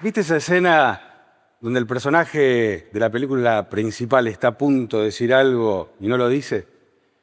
¿Viste esa escena donde el personaje de la película principal está a punto de decir algo y no lo dice?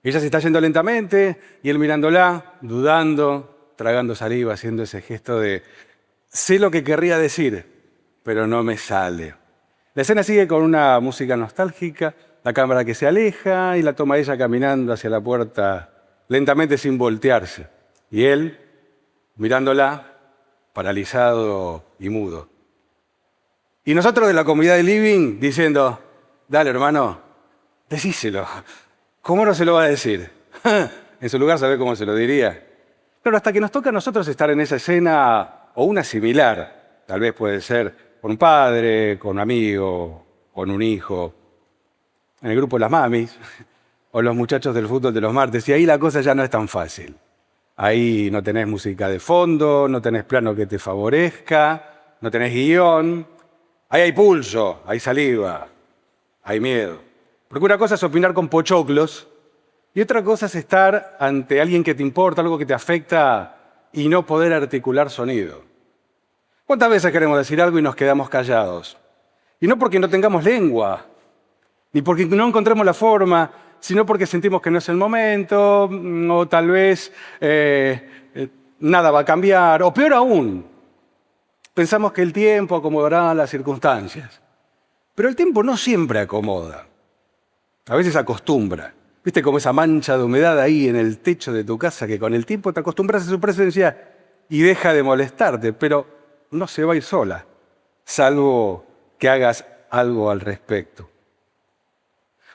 Ella se está yendo lentamente y él mirándola, dudando, tragando saliva, haciendo ese gesto de sé lo que querría decir, pero no me sale. La escena sigue con una música nostálgica, la cámara que se aleja y la toma ella caminando hacia la puerta lentamente sin voltearse. Y él, mirándola, paralizado y mudo. Y nosotros de la comunidad de Living diciendo, dale hermano, decíselo. ¿Cómo no se lo va a decir? En su lugar, ¿sabe cómo se lo diría? Claro, hasta que nos toca a nosotros estar en esa escena o una similar. Tal vez puede ser con un padre, con un amigo, con un hijo, en el grupo de las mamis o los muchachos del fútbol de los martes. Y ahí la cosa ya no es tan fácil. Ahí no tenés música de fondo, no tenés plano que te favorezca, no tenés guión. Ahí hay pulso, hay saliva, hay miedo. Porque una cosa es opinar con pochoclos y otra cosa es estar ante alguien que te importa, algo que te afecta y no poder articular sonido. ¿Cuántas veces queremos decir algo y nos quedamos callados? Y no porque no tengamos lengua, ni porque no encontremos la forma, sino porque sentimos que no es el momento, o tal vez nada va a cambiar, o peor aún, pensamos que el tiempo acomodará las circunstancias. Pero el tiempo no siempre acomoda. A veces acostumbra. ¿Viste como esa mancha de humedad ahí en el techo de tu casa que con el tiempo te acostumbras a su presencia y deja de molestarte, pero no se va a ir sola, salvo que hagas algo al respecto?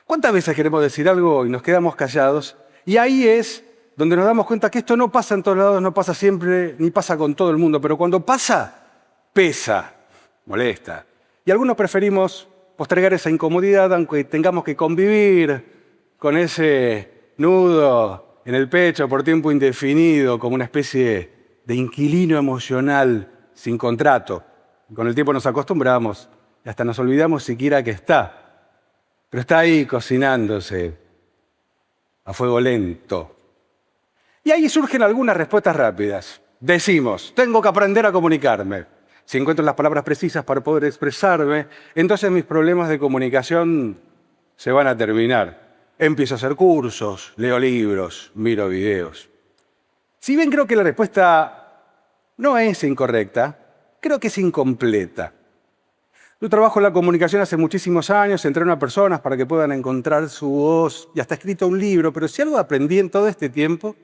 ¿Cuántas veces queremos decir algo y nos quedamos callados? Y ahí es donde nos damos cuenta que esto no pasa en todos lados, no pasa siempre, ni pasa con todo el mundo, pero cuando pasa, pesa, molesta. Y algunos preferimos postergar esa incomodidad, aunque tengamos que convivir con ese nudo en el pecho por tiempo indefinido, como una especie de inquilino emocional sin contrato. Con el tiempo nos acostumbramos y hasta nos olvidamos siquiera que está. Pero está ahí cocinándose a fuego lento. Y ahí surgen algunas respuestas rápidas. Decimos, tengo que aprender a comunicarme. Si encuentro las palabras precisas para poder expresarme, entonces mis problemas de comunicación se van a terminar. Empiezo a hacer cursos, leo libros, miro videos. Si bien creo que la respuesta no es incorrecta, creo que es incompleta. Yo trabajo en la comunicación hace muchísimos años, entreno a personas para que puedan encontrar su voz y hasta he escrito un libro, pero si algo aprendí en todo este tiempo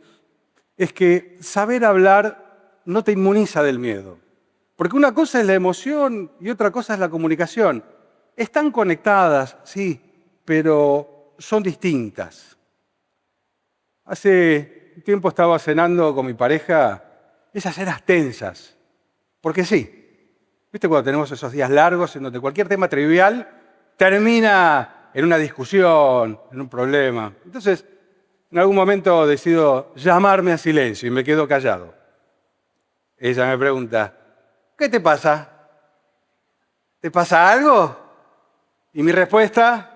es que saber hablar no te inmuniza del miedo. Porque una cosa es la emoción y otra cosa es la comunicación. Están conectadas, sí, pero son distintas. Hace un tiempo estaba cenando con mi pareja esas cenas tensas, porque sí. ¿Viste cuando tenemos esos días largos en donde cualquier tema trivial termina en una discusión, en un problema? Entonces, en algún momento decido llamarme a silencio y me quedo callado. Ella me pregunta, ¿qué te pasa? ¿Te pasa algo? Y mi respuesta,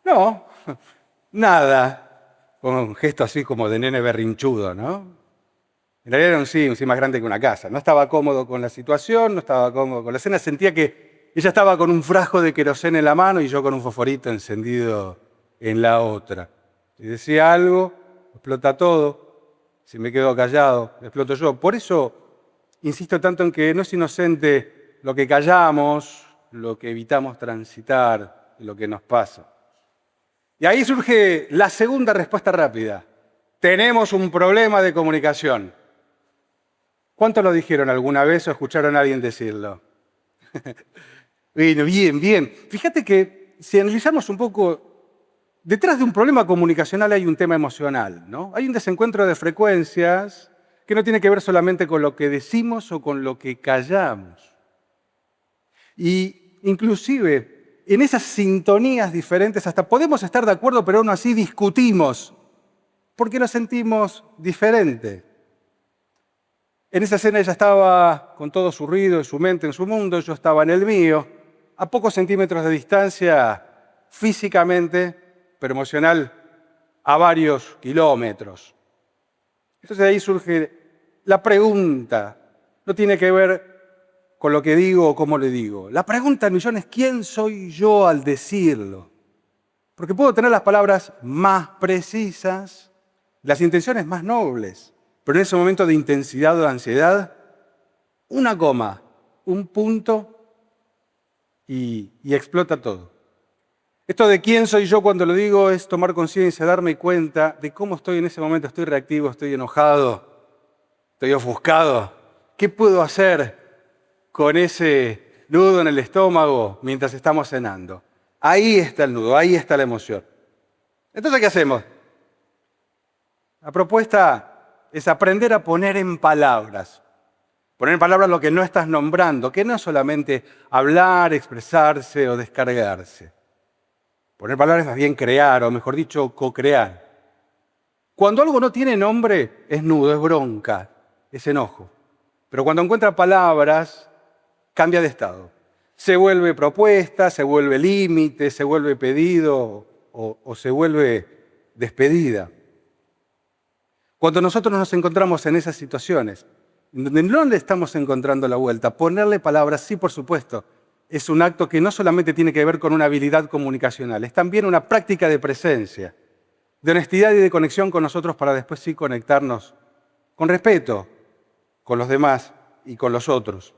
no, nada. Con un gesto así como de nene berrinchudo, ¿no? En realidad era un sí más grande que una casa. No estaba cómodo con la situación, no estaba cómodo con la escena. Sentía que ella estaba con un frasco de queroseno en la mano y yo con un fosforito encendido en la otra. Si decía algo, explota todo. Si me quedo callado, exploto yo. Por eso insisto tanto en que no es inocente lo que callamos, lo que evitamos transitar, lo que nos pasa. Y ahí surge la segunda respuesta rápida. Tenemos un problema de comunicación. ¿Cuántos lo dijeron alguna vez o escucharon a alguien decirlo? Bueno, bien. Fíjate que si analizamos un poco, detrás de un problema comunicacional hay un tema emocional, ¿no? Hay un desencuentro de frecuencias que no tiene que ver solamente con lo que decimos o con lo que callamos. Y inclusive en esas sintonías diferentes hasta podemos estar de acuerdo, pero aún así discutimos porque nos sentimos diferente. En esa escena ella estaba con todo su ruido, en su mente, en su mundo, yo estaba en el mío, a pocos centímetros de distancia físicamente, pero emocional a varios kilómetros. Entonces de ahí surge la pregunta, no tiene que ver con lo que digo o cómo le digo. La pregunta del millón es ¿quién soy yo al decirlo? Porque puedo tener las palabras más precisas, las intenciones más nobles, pero en ese momento de intensidad o de ansiedad, una coma, un punto y explota todo. Esto de quién soy yo cuando lo digo es tomar conciencia, darme cuenta de cómo estoy en ese momento. Estoy reactivo, estoy enojado, estoy ofuscado. ¿Qué puedo hacer con ese nudo en el estómago mientras estamos cenando? Ahí está el nudo, ahí está la emoción. Entonces, ¿qué hacemos? La propuesta es aprender a poner en palabras. Poner en palabras lo que no estás nombrando, que no es solamente hablar, expresarse o descargarse. Poner palabras es más bien crear, o mejor dicho, co-crear. Cuando algo no tiene nombre, es nudo, es bronca, es enojo. Pero cuando encuentra palabras, cambia de estado. Se vuelve propuesta, se vuelve límite, se vuelve pedido o se vuelve despedida. Cuando nosotros nos encontramos en esas situaciones, donde no le estamos encontrando la vuelta, ponerle palabras, sí, por supuesto, es un acto que no solamente tiene que ver con una habilidad comunicacional, es también una práctica de presencia, de honestidad y de conexión con nosotros para después sí conectarnos con respeto con los demás y con los otros.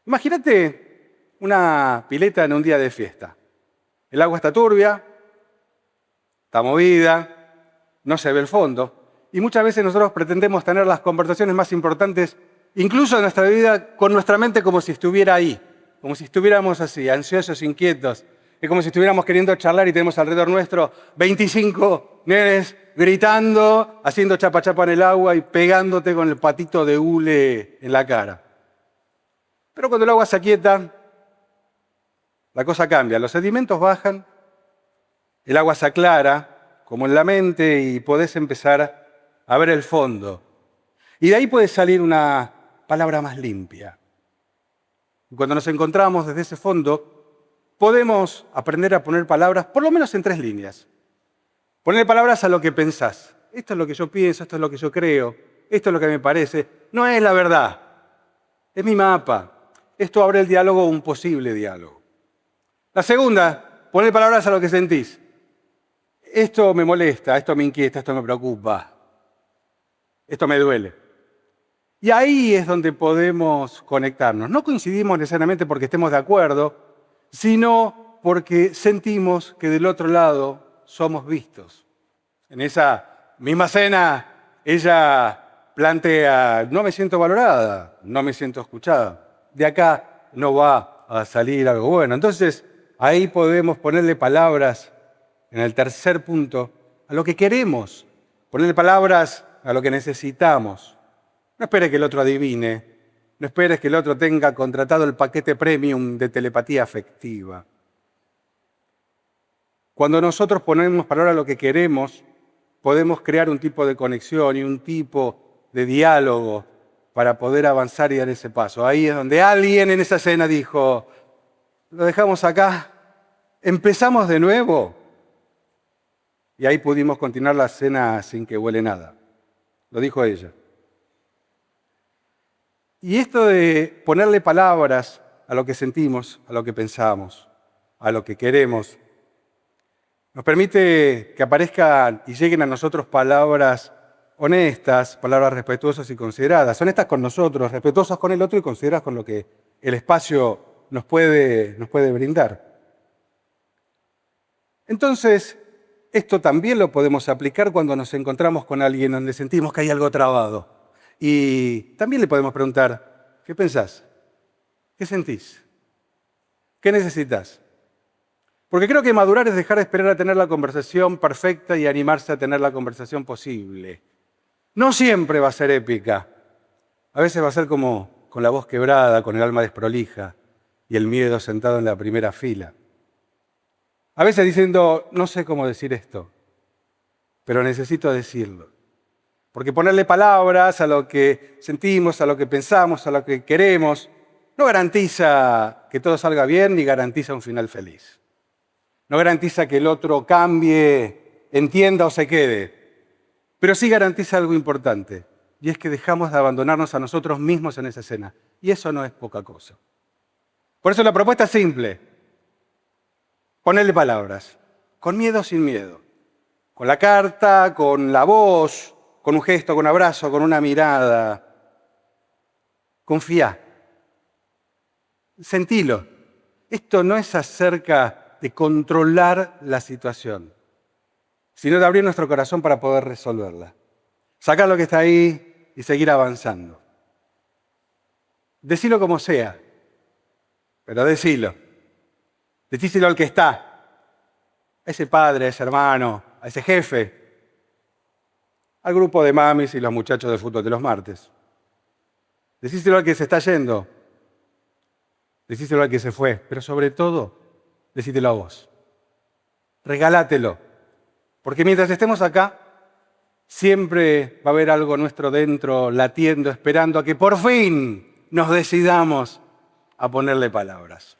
Imagínate una pileta en un día de fiesta. El agua está turbia, está movida, no se ve el fondo. Y muchas veces nosotros pretendemos tener las conversaciones más importantes, incluso en nuestra vida, con nuestra mente como si estuviera ahí, como si estuviéramos así, ansiosos, inquietos. Es como si estuviéramos queriendo charlar y tenemos alrededor nuestro 25 nenes gritando, haciendo chapa chapa en el agua y pegándote con el patito de hule en la cara. Pero cuando el agua se aquieta, la cosa cambia. Los sedimentos bajan, el agua se aclara, como en la mente, y podés empezar a ver el fondo. Y de ahí puede salir una palabra más limpia. Y cuando nos encontramos desde ese fondo, podemos aprender a poner palabras, por lo menos en 3 líneas. Poner palabras a lo que pensás. Esto es lo que yo pienso, esto es lo que yo creo, esto es lo que me parece. No es la verdad, es mi mapa. Esto abre el diálogo, un posible diálogo. La segunda, poner palabras a lo que sentís. Esto me molesta, esto me inquieta, esto me preocupa, esto me duele. Y ahí es donde podemos conectarnos. No coincidimos necesariamente porque estemos de acuerdo, sino porque sentimos que del otro lado somos vistos. En esa misma cena, ella plantea, no me siento valorada, no me siento escuchada. De acá no va a salir algo bueno. Entonces, ahí podemos ponerle palabras, en el tercer punto, a lo que queremos. Ponerle palabras a lo que necesitamos. No esperes que el otro adivine. No esperes que el otro tenga contratado el paquete premium de telepatía afectiva. Cuando nosotros ponemos palabras a lo que queremos, podemos crear un tipo de conexión y un tipo de diálogo para poder avanzar y dar ese paso. Ahí es donde alguien en esa cena dijo, lo dejamos acá, empezamos de nuevo. Y ahí pudimos continuar la cena sin que huele nada. Lo dijo ella. Y esto de ponerle palabras a lo que sentimos, a lo que pensamos, a lo que queremos, nos permite que aparezcan y lleguen a nosotros palabras honestas, palabras respetuosas y consideradas. Honestas con nosotros, respetuosas con el otro y consideradas con lo que el espacio nos puede brindar. Entonces, esto también lo podemos aplicar cuando nos encontramos con alguien donde sentimos que hay algo trabado. Y también le podemos preguntar, ¿qué pensás? ¿Qué sentís? ¿Qué necesitas? Porque creo que madurar es dejar de esperar a tener la conversación perfecta y animarse a tener la conversación posible. No siempre va a ser épica. A veces va a ser como con la voz quebrada, con el alma desprolija y el miedo sentado en la primera fila. A veces diciendo, no sé cómo decir esto, pero necesito decirlo. Porque ponerle palabras a lo que sentimos, a lo que pensamos, a lo que queremos, no garantiza que todo salga bien ni garantiza un final feliz. No garantiza que el otro cambie, entienda o se quede. Pero sí garantiza algo importante, y es que dejamos de abandonarnos a nosotros mismos en esa escena. Y eso no es poca cosa. Por eso la propuesta es simple. Ponerle palabras. Con miedo o sin miedo. Con la carta, con la voz, con un gesto, con un abrazo, con una mirada. Confía. Sentilo. Esto no es acerca de controlar la situación, sino de abrir nuestro corazón para poder resolverla. Sacar lo que está ahí y seguir avanzando. Decilo como sea, pero decilo. Decíselo al que está, a ese padre, a ese hermano, a ese jefe, al grupo de mamis y los muchachos de fútbol de los martes. Decíselo al que se está yendo. Decíselo al que se fue, pero sobre todo, decítelo a vos. Regálatelo, porque mientras estemos acá, siempre va a haber algo nuestro dentro latiendo, esperando a que por fin nos decidamos a ponerle palabras.